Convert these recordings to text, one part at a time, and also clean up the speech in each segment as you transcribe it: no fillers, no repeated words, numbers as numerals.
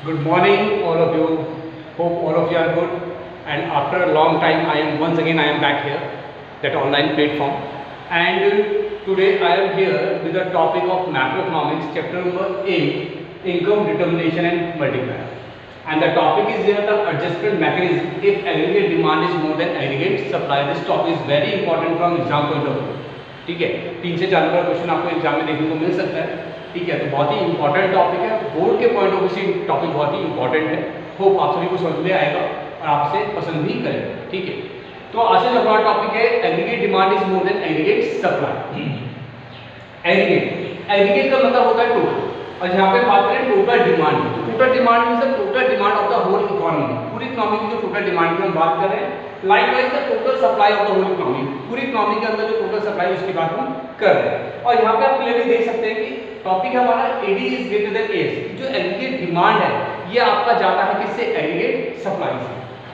Good morning, all of you. Hope all of you are good. And after a long time, I am back here, that online platform. And today I am here with the topic of macroeconomics, chapter number 8, income determination and multiplier. And the topic is here the adjustment mechanism if aggregate demand is more than aggregate supply. This topic is very important from exam point of view. ठीक है, 3 से 4 number question आपको exam में देखने को मिल सकता है. ठीक है, तो बहुत ही इंपॉर्टेंट टॉपिक है. बोर्ड के पॉइंट ऑफ व्यू से टॉपिक बहुत ही इंपॉर्टेंट है. होप आप सभी को समझ में आएगा और आपसे पसंद भी करेगा. ठीक है, तो आज से जो हमारा टॉपिक है aggregate demand is more than aggregate supply. Aggregate का मतलब होता है टोटल, और यहाँ पे बात करें total demand. Total demand means the total demand of the whole economy. पूरी इकोनॉमी की जो टोटल डिमांड की हम बात कर रहे हैं. Likewise the total supply of the whole economy. पूरी इकोनॉमी के अंदर जो टोटल सप्लाई उसकी बात हम कर रहे हैं. और यहाँ पे आप क्लियरली देख सकते हैं कि टॉपिक हमारा AD is greater than S. जो एग्रीगेट डिमांड है ये आपका ज्यादा है किससे? एग्रीगेट सप्लाई से.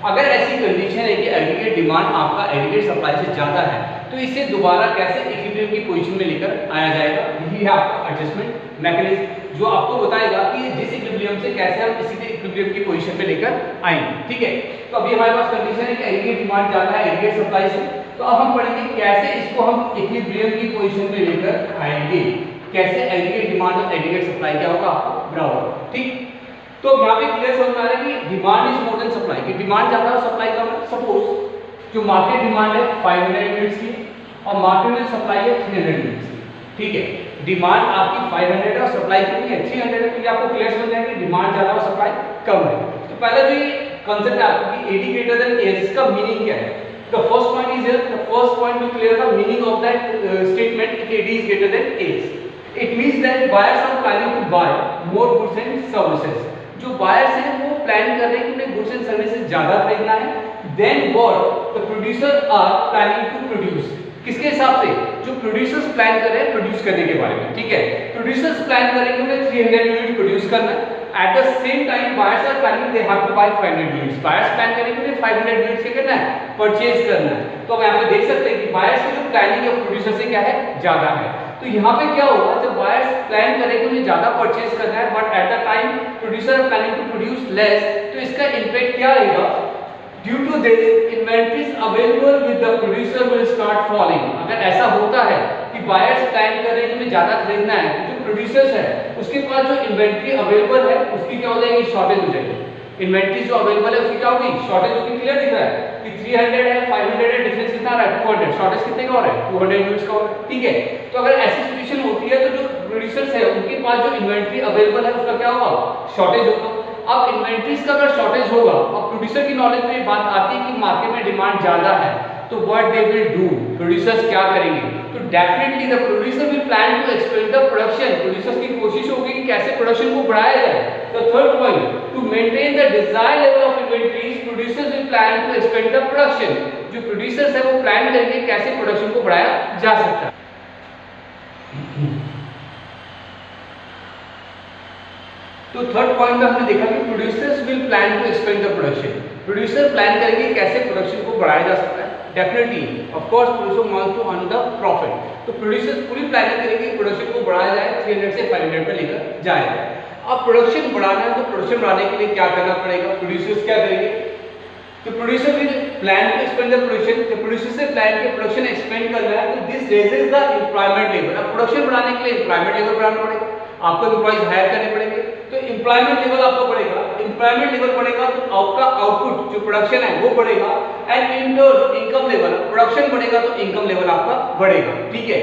अगर ऐसी कंडीशन है कि एग्रीगेट डिमांड आपका एग्रीगेट सप्लाई से ज्यादा है तो इसे दोबारा कैसे इक्विलिब्रियम की पोजीशन में लेकर आया जाएगा? यही है आपका एडजस्टमेंट मैकेनिज्म जो आपको बताएगा कि जिस इक्विलिब्रियम से कैसे हम इसी इक्विलिब्रियम की पोजीशन में लेकर आएंगे. ठीक है, तो अभी हमारे पास कंडीशन है कि एग्रीगेट डिमांड ज्यादा है एग्रीगेट सप्लाई से. तो अब हम पढ़ेंगे कैसे इसको हम इक्विलिब्रियम की पोजीशन में लेकर आएंगे. कैसे एग्रीगेट डिमांड और एग्रीगेट सप्लाई क्या होगा आपको बराबर. ठीक, तो यहाँ पे क्लियर समझ आ रहा है कि demand is more than supply. की डिमांड ज्यादा है सप्लाई कम है. सपोज जो मार्केट डिमांड है 500 यूनिट्स की और मार्केट में सप्लाई है 300 यूनिट्स की. ठीक है, डिमांड आपकी 500 है और सप्लाई कितनी है? 300 है. तो ये आपको क्लियर समझ आएगा कि डिमांड ज्यादा और सप्लाई कम है. तो पहले जो ये कांसेप्ट है आपको कि एडी ग्रेटर देन एस, इसका मीनिंग क्या है? The first point is here, the first point to clear the meaning of that statement if AD is greater than S. It means that buyers are planning to buy more goods and services. जो buyers हैं वो plan कर रहे हैं कि उन्हें goods and services ज्यादा खरीदना है. Then what the producers are planning to produce. किसके हिसाब से? जो producers प्लान कर रहे हैं प्रोड्यूस करने के बारे में. ठीक है, producers प्लान करेंगे उन्हें 300 यूनिट प्रोड्यूस करना है. At the same time buyers are planning they have to buy 500 units. Buyers plan करेंगे उन्हें 500 यूनिट्स क्या करना है? परचेज करना है. तो हम यहाँ पे देख सकते हैं कि buyers की जो प्लानिंग है प्रोड्यूसर से क्या है? ज्यादा है. तो यहाँ पे क्या होगा? जब बायर्स प्लान करेंगे उन्हें ज्यादा परचेज करना है but at the time producer planning to produce less, तो इसका इंपैक्ट क्या रहेगा? Due to this inventories available with the producer will start falling. अगर ऐसा होता है कि बायर्स प्लान कर रहे हैं कि उन्हें ज्यादा खरीदना है, तो जो प्रोड्यूसर्स है उसके पास जो इन्वेंटरी अवेलेबल है उसकी क्या हो जाएगी? शॉर्टेज हो जाएगी. इन्वेंटरी जो अवेलेबल है उसकी क्या होगी? शॉर्टेज होगी. क्लियर दिख रहा है कि 300 है 500 है, डिफरेंस कितना आ रहा है? 200. शॉर्टेज कितने का हो रहा है? 200 यूनिट्स का हो रहा है. ठीक है, तो अगर ऐसी सिचुएशन होती है तो जो प्रोड्यूसर्स है उनके पास जो इन्वेंटरी अवेलेबल है उसका क्या होगा? शॉर्टेज होगा. अब इन्वेंटरीज का अगर शॉर्टेज होगा, अब प्रोड्यूसर की नॉलेज में बात आती है कि मार्केट में डिमांड ज्यादा है, तो what they will do? Producers क्या करेंगे? तो definitely the producer will plan to expand the production. Producers की कोशिश होगी कि कैसे प्रोडक्शन को बढ़ाया जाए. The third point, to maintain the desired level of inventories producers will plan to expand the production. जो प्रोड्यूसर्स है वो प्लान करेंगे कैसे प्रोडक्शन को बढ़ाया जा सकता है. तो थर्ड पॉइंट में हमने देखा कि producers will plan to expand the production. Producer plan करेंगे कैसे प्रोडक्शन को बढ़ाया जा सकता है. Definitely of course producer wants to earn the profit. तो प्रोड्यूसर्स पूरी प्लानिंग करेंगे कि प्रोडक्शन को बढ़ाया जाए 300 से 500 पे लेकर जाए. अब प्रोडक्शन बढ़ाना है तो प्रोडक्शन बढ़ाने के लिए क्या करना पड़ेगा? प्रोड्यूसर्स क्या करेंगे? तो producer will plan to expand the production. तो प्रोड्यूसर से प्लान के प्रोडक्शन एक्सपेंड करना है तो this raises the employment level. अब प्रोडक्शन बढ़ाने के लिए एम्प्लॉयमेंट लेवल बढ़ाना पड़ेगा. आपको एम्प्लॉइज हायर करने पड़ेंगे. तो एम्प्लॉयमेंट लेवल आपको बढ़ेगा. एम्प्लॉयमेंट लेवल बढ़ेगा तो आपका आउटपुट जो प्रोडक्शन है वो बढ़ेगा. And in turn income level, production बढ़ेगा तो इनकम लेवल आपका बढ़ेगा. ठीक है,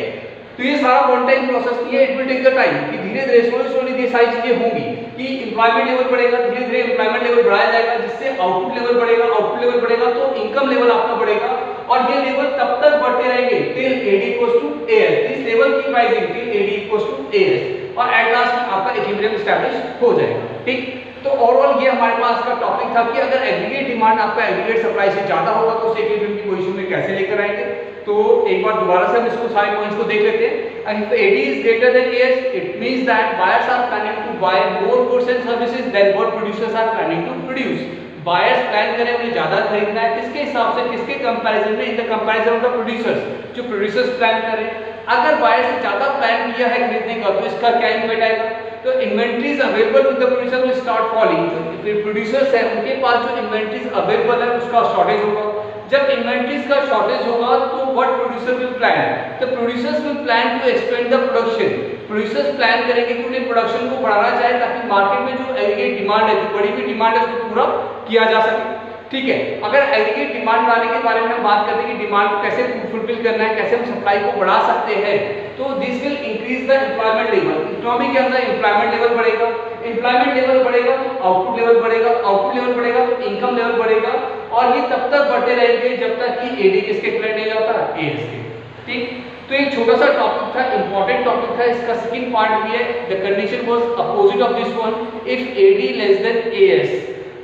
तो ये सारा वन टाइम प्रोसेस नहीं है. It will take the time कि धीरे धीरे स्लोली ये सारी चीजें होंगी कि एम्प्लॉयमेंट लेवल बढ़ेगा, धीरे धीरे एम्प्लॉयमेंट लेवल बढ़ाया जाएगा जिससे आउटपुट लेवल बढ़ेगा. आउटपुट लेवल बढ़ेगा तो इनकम लेवल आपका बढ़ेगा और ये लेवल तब तक बढ़ते रहेंगे till AD equals to AS. This level keep rising till AD equals to AS और एट लास्ट में आपका इक्विलिब्रियम एस्टैब्लिश हो जाएगा. ठीक, तो ओवरऑल ये हमारे पास का टॉपिक था कि अगर एग्रीगेट डिमांड आपका एग्रीगेट सप्लाई से ज्यादा होगा तो उसे इक्विलिब्रियम की पोजीशन में कैसे लेकर आएंगे. तो एक बार दोबारा से हम इसको सारे पॉइंट्स को देख लेते हैं. If AD is greater than AS, it means that buyers are planning to buy more goods and services than what producers are planning to produce. Buyers plan करें उन्हें ज्यादा खरीदना है किसके हिसाब से? किसके कंपैरिजन में? In the comparison of the producers. जो प्रोड्यूसर्स प्लान करें, अगर बायर्स ने ज्यादा प्लान किया है खरीदने का तो इसका क्या इम्पैक्ट आएगा? तो inventories available with the producer will start falling. जो प्रोड्यूसर्स है उनके पास जो इन्वेंट्रीज अवेलेबल है उसका शॉर्टेज होगा। जब इन्वेंट्रीज का शॉर्टेज होगा तो व्हाट प्रोड्यूसर विल प्लान, तो producers will plan to expand the production. Producers plan करेंगे कि उन्हें प्रोडक्शन को बढ़ाना चाहिए ताकि मार्केट में जो एग्रीगेट डिमांड है, जो बड़ी हुई डिमांड है, उसको पूरा किया जा सके। ठीक है, अगर एग्रीगेट डिमांड बढ़ाने के बारे में हम बात करते हैं कि डिमांड को कैसे फुलफिल करना है, कैसे हम सप्लाई को बढ़ा सकते हैं, तो this will increase the employment level. Economy के अंदर एम्प्लॉयमेंट लेवल बढ़ेगा, एम्प्लॉयमेंट लेवल बढ़ेगा तो आउटपुट लेवल बढ़ेगा, आउटपुट लेवल बढ़ेगा तो इनकम लेवल बढ़ेगा, और ये तब तक बढ़ते रहेंगे जब तक कि एडी किसके इक्विवेलेंट नहीं जाता, एएस के। ठीक, तो एक छोटा सा टॉपिक था, इंपॉर्टेंट टॉपिक था। इसका सेकंड पार्ट भी है, the condition was opposite of this one if AD less than AS.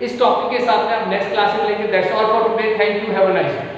इस टॉपिक के साथ में हम नेक्स्ट क्लास में लेंगे। That's all for today, thank you, have a nice day.